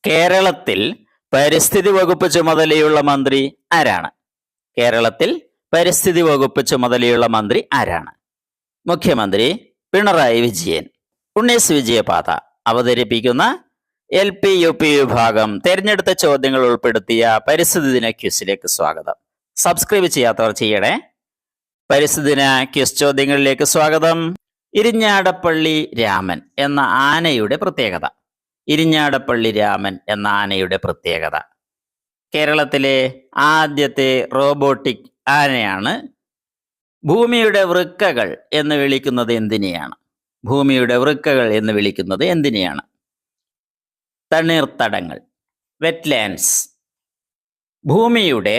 കേരളത്തിൽ പരിസ്ഥിതി വകുപ്പ് ചുമതലയുള്ള മന്ത്രി ആരാണ്? കേരളത്തിൽ പരിസ്ഥിതി വകുപ്പ് ചുമതലയുള്ള മന്ത്രി ആരാണ്? മുഖ്യമന്ത്രി പിണറായി വിജയൻ. ഉണ്ണീസ് വിജയപാത അവതരിപ്പിക്കുന്ന LP UP വിഭാഗം തെരഞ്ഞെടുത്ത ചോദ്യങ്ങൾ ഉൾപ്പെടുത്തിയ പരിസ്ഥിതി ദിന ക്വിസിലേക്ക് സ്വാഗതം. സബ്സ്ക്രൈബ് ചെയ്യാത്തവർ ചെയ്യണേ. പരിസ്ഥിതി ദിന ക്വിസ് ചോദ്യങ്ങളിലേക്ക് സ്വാഗതം. ഇരിഞ്ഞാടപ്പള്ളി രാമൻ എന്ന ആനയുടെ പ്രത്യേകത. ഇരിഞ്ഞാടപ്പള്ളി രാമൻ എന്ന ആനയുടെ പ്രത്യേകത. കേരളത്തിലെ ആദ്യത്തെ റോബോട്ടിക് ആനയാണ്. ഭൂമിയുടെ വൃക്കകൾ എന്ന് വിളിക്കുന്നത് എന്തിനെയാണ്? ഭൂമിയുടെ വൃക്കകൾ എന്ന് വിളിക്കുന്നത് എന്തിനെയാണ്? തണ്ണീർത്തടങ്ങൾ, വെറ്റ്ലാൻഡ്സ്. ഭൂമിയുടെ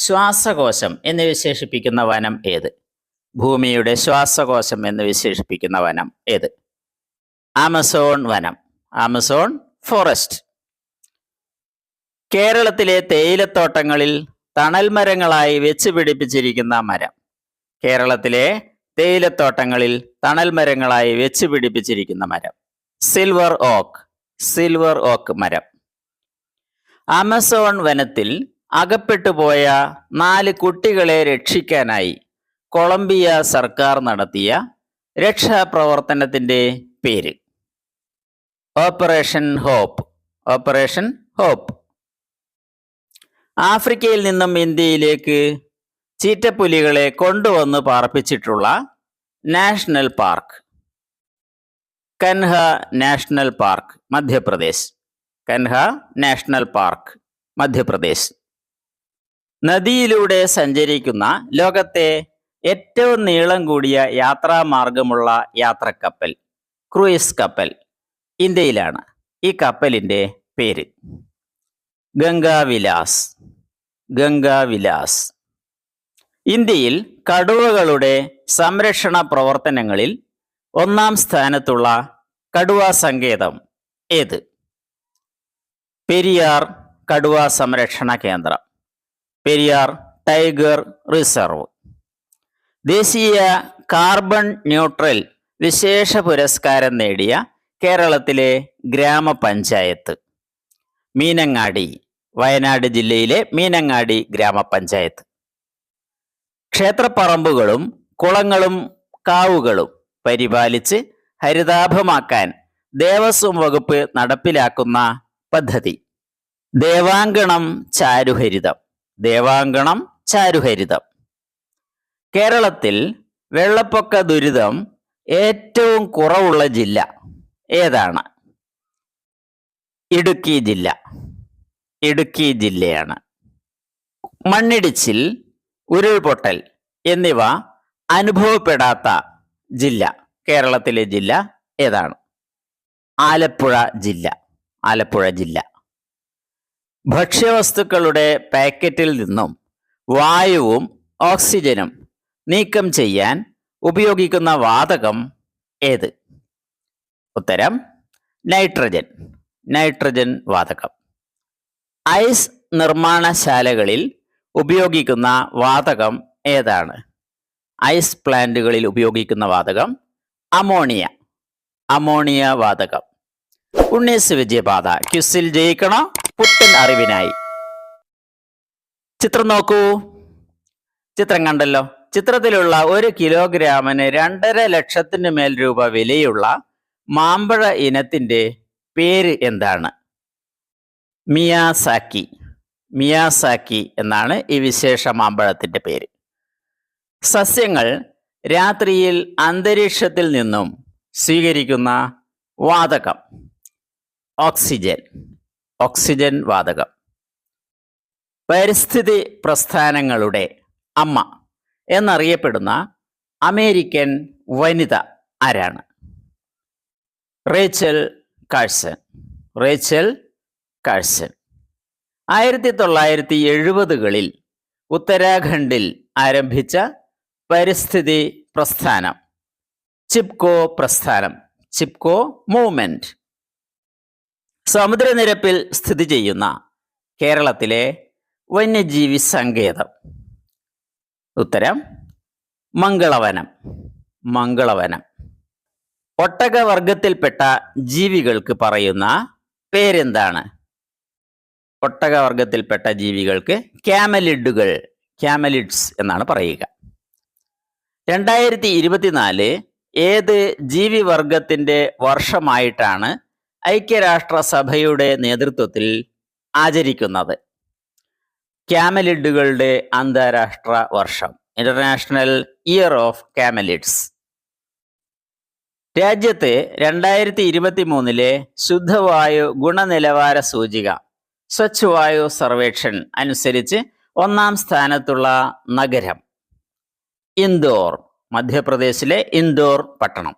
ശ്വാസകോശം എന്ന് വിശേഷിപ്പിക്കുന്ന വനം ഏത്? ഭൂമിയുടെ ശ്വാസകോശം എന്ന് വിശേഷിപ്പിക്കുന്ന വനം ഏത്? ആമസോൺ വനം, ആമസോൺ ഫോറസ്റ്റ്. കേരളത്തിലെ തേയിലത്തോട്ടങ്ങളിൽ തണൽ മരങ്ങളായി വെച്ച് പിടിപ്പിച്ചിരിക്കുന്ന മരം. കേരളത്തിലെ തേയിലത്തോട്ടങ്ങളിൽ തണൽ മരങ്ങളായി വെച്ച് പിടിപ്പിച്ചിരിക്കുന്ന മരം സിൽവർ ഓക്ക്, സിൽവർ ഓക്ക് മരം. ആമസോൺ വനത്തിൽ അകപ്പെട്ടുപോയ 4 കുട്ടികളെ രക്ഷിക്കാനായി കൊളംബിയ സർക്കാർ നടത്തിയ രക്ഷാപ്രവർത്തനത്തിന്റെ പേര്? Operation hope, operation hope. ആഫ്രിക്കയിൽ നിന്നും ഇന്ത്യയിലേക്ക് ചീറ്റപ്പുലികളെ കൊണ്ടുവന്ന് പാർപ്പിച്ചിട്ടുള്ള national park? Kanha national park, Madhya Pradesh. Kanha national park, Madhya Pradesh. നദിയിലൂടെ സഞ്ചരിക്കുന്ന ലോകത്തെ ഏറ്റവും നീളം കൂടിയ യാത്രാമാർഗമുള്ള യാത്രക്കപ്പൽ, ക്രൂയിസ് കപ്പൽ, ഇന്ത്യയിലാണ്. ഈ കപ്പലിന്റെ പേര്? ഗംഗാവിലാസ്, ഗംഗാവിലാസ്. ഇന്ത്യയിൽ കടുവകളുടെ സംരക്ഷണ പ്രവർത്തനങ്ങളിൽ 1-ാം സ്ഥാനത്തുള്ള കടുവാ സങ്കേതം ഏത്? പെരിയാർ കടുവാ സംരക്ഷണ കേന്ദ്രം, പെരിയാർ ടൈഗർ റിസർവ്. ദേശീയ കാർബൺ ന്യൂട്രൽ വിശേഷ പുരസ്കാരം നേടിയ കേരളത്തിലെ ഗ്രാമപഞ്ചായത്ത്? മീനങ്ങാടി, വയനാട് ജില്ലയിലെ മീനങ്ങാടി ഗ്രാമപഞ്ചായത്ത്. ക്ഷേത്രപ്പറമ്പുകളും കുളങ്ങളും കാവുകളും പരിപാലിച്ച് ഹരിതാഭമാക്കാൻ ദേവസ്വം വകുപ്പ് നടപ്പിലാക്കുന്ന പദ്ധതി? ദേവാങ്കണം ചാരുഹരിതം, ദേവാങ്കണം ചാരുഹരിതം. കേരളത്തിൽ വെള്ളപ്പൊക്ക ദുരിതം ഏറ്റവും കുറവുള്ള ജില്ല ഏതാണ്? ഇടുക്കി ജില്ല, ഇടുക്കി ജില്ലയാണ്. മണ്ണിടിച്ചിൽ, ഉരുൾപൊട്ടൽ എന്നിവ അനുഭവപ്പെടാത്ത ജില്ല, കേരളത്തിലെ ജില്ല ഏതാണ്? ആലപ്പുഴ ജില്ല, ആലപ്പുഴ ജില്ല. ഭക്ഷ്യവസ്തുക്കളുടെ പാക്കറ്റിൽ നിന്നും വായുവും ഓക്സിജനും നീക്കം ചെയ്യാൻ ഉപയോഗിക്കുന്ന വാതകം ഏത്? ഉത്തരം നൈട്രജൻ, നൈട്രജൻ വാതകം. ഐസ് നിർമ്മാണശാലകളിൽ ഉപയോഗിക്കുന്ന വാതകം ഏതാണ്? ഐസ് പ്ലാന്റുകളിൽ ഉപയോഗിക്കുന്ന വാതകം അമോണിയ, അമോണിയ വാതകം. ഉണ്ണീസ് വിജയപാത ക്വിസിൽ ജയിക്കണോ? പുത്തൻ അറിവിനായി ചിത്രം നോക്കൂ. ചിത്രം കണ്ടല്ലോ. ചിത്രത്തിലുള്ള 1 കിലോഗ്രാമിന് 2.5 ലക്ഷത്തിന് മേൽ രൂപ വിലയുള്ള മാമ്പഴ ഇനത്തിന്റെ പേര് എന്താണ്? മിയാസാക്കി, മിയാസാക്കി എന്നാണ് ഈ വിശേഷ മാമ്പഴത്തിന്റെ പേര്. സസ്യങ്ങൾ രാത്രിയിൽ അന്തരീക്ഷത്തിൽ നിന്നും സ്വീകരിക്കുന്ന വാതകം? ഓക്സിജൻ, ഓക്സിജൻ വാതകം. പരിസ്ഥിതി പ്രസ്ഥാനങ്ങളുടെ അമ്മ എന്നറിയപ്പെടുന്ന അമേരിക്കൻ വനിത ആരാണ്? Rachel Carson, Rachel Carson. 1970കളിൽ ഉത്തരാഖണ്ഡിൽ ആരംഭിച്ച പരിസ്ഥിതി പ്രസ്ഥാനം? ചിപ്കോ പ്രസ്ഥാനം, ചിപ്കോ മൂവ്മെന്റ്. സമുദ്രനിരപ്പിൽ സ്ഥിതി ചെയ്യുന്ന കേരളത്തിലെ വന്യജീവി സങ്കേതം? ഉത്തരം മംഗളവനം, മംഗളവനം. ഒട്ടകവർഗത്തിൽപ്പെട്ട ജീവികൾക്ക് പറയുന്ന പേരെന്താണ്? ഒട്ടകവർഗത്തിൽപ്പെട്ട ജീവികൾക്ക് ക്യാമലിഡ്സ് എന്നാണ് പറയുക. 2024 ഏത് ജീവിവർഗത്തിന്റെ വർഷമായിട്ടാണ് ഐക്യരാഷ്ട്രസഭയുടെ നേതൃത്വത്തിൽ ആചരിക്കുന്നത്? ക്യാമലിഡുകളുടെ അന്താരാഷ്ട്ര വർഷം, ഇന്റർനാഷണൽ ഇയർ ഓഫ് ക്യാമലിഡ്സ്. രാജ്യത്ത് 2023 ശുദ്ധവായു ഗുണനിലവാര സൂചിക സ്വച്ഛ് വായു സർവേക്ഷൺ അനുസരിച്ച് 1ാം സ്ഥാനത്തുള്ള നഗരം ഇൻഡോർ, മധ്യപ്രദേശിലെ ഇൻഡോർ പട്ടണം.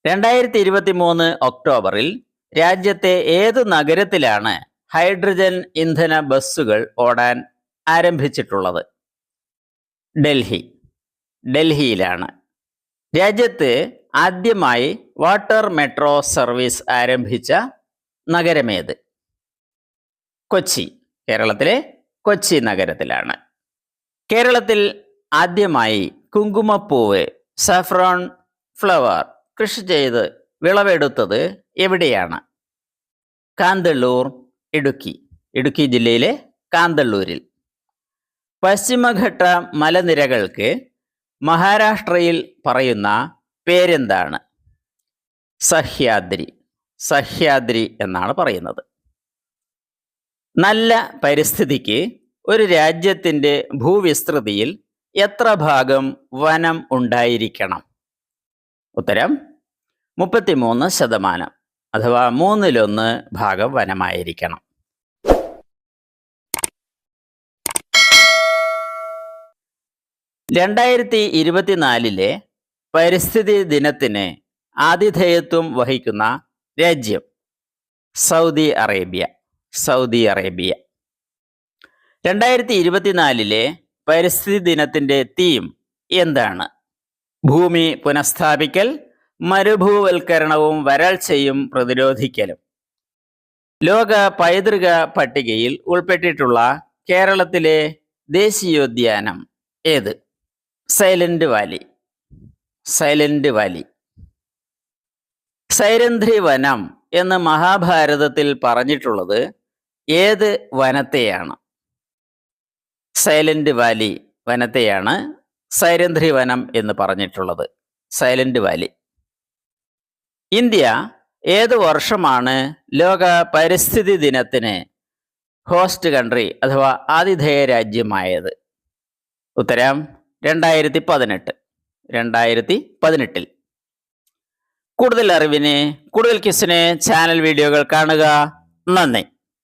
2023 ഒക്ടോബറിൽ രാജ്യത്തെ ഏതു നഗരത്തിലാണ് ഹൈഡ്രജൻ ഇന്ധന ബസ്സുകൾ ഓടാൻ ആരംഭിച്ചിട്ടുള്ളത്? ഡൽഹിയിലാണ്. രാജ്യത്ത് ആദ്യമായി വാട്ടർ മെട്രോ സർവീസ് ആരംഭിച്ച നഗരമേത്? കൊച്ചി, കേരളത്തിലെ കൊച്ചി നഗരത്തിലാണ്. കേരളത്തിൽ ആദ്യമായി കുങ്കുമപ്പൂവ് സാഫ്രോൺ ഫ്ലവർ കൃഷി ചെയ്ത് വിളവെടുത്തത് എവിടെയാണ്? കാന്തല്ലൂർ, ഇടുക്കി ജില്ലയിലെ കാന്തല്ലൂരിൽ. പശ്ചിമഘട്ട മലനിരകൾക്ക് മഹാരാഷ്ട്രയിൽ പറയുന്ന പേരെന്താണ്? സഹ്യാദ്രി എന്നാണ് പറയുന്നത്. നല്ല പരിസ്ഥിതിക്ക് ഒരു രാജ്യത്തിൻ്റെ ഭൂവിസ്തൃതിയിൽ എത്ര ഭാഗം വനം ഉണ്ടായിരിക്കണം? ഉത്തരം 33%, അഥവാ 1/3 ഭാഗം വനമായിരിക്കണം. 2024 പരിസ്ഥിതി ദിനത്തിന് ആതിഥേയത്വം വഹിക്കുന്ന രാജ്യം സൗദി അറേബ്യ. 2024 പരിസ്ഥിതി ദിനത്തിൻ്റെ തീം എന്താണ്? ഭൂമി പുനഃസ്ഥാപിക്കൽ, മരുഭൂവൽക്കരണവും വരൾച്ചയും പ്രതിരോധിക്കലും. ലോക പൈതൃക പട്ടികയിൽ ഉൾപ്പെട്ടിട്ടുള്ള കേരളത്തിലെ ദേശീയോദ്യാനം ഏത്? Silent Valley. സൈരന്ധ്രി വനം എന്ന് മഹാഭാരതത്തിൽ പറഞ്ഞിട്ടുള്ളത് ഏത് വനത്തെയാണ്? സൈലന്റ് വാലി വനത്തെയാണ് സൈരന്ധ്രി വനം എന്ന് പറഞ്ഞിട്ടുള്ളത്. Silent Valley. ഇന്ത്യ ഏത് വർഷമാണ് ലോക പരിസ്ഥിതി ദിനത്തിന് ഹോസ്റ്റ് കൺട്രി അഥവാ ആതിഥേയ രാജ്യമായത്? ഉത്തരം 2018. കൂടുതൽ അറിവിന്, കൂടുതൽ ക്വിസിന് ചാനൽ വീഡിയോകൾ കാണുക. നന്ദി.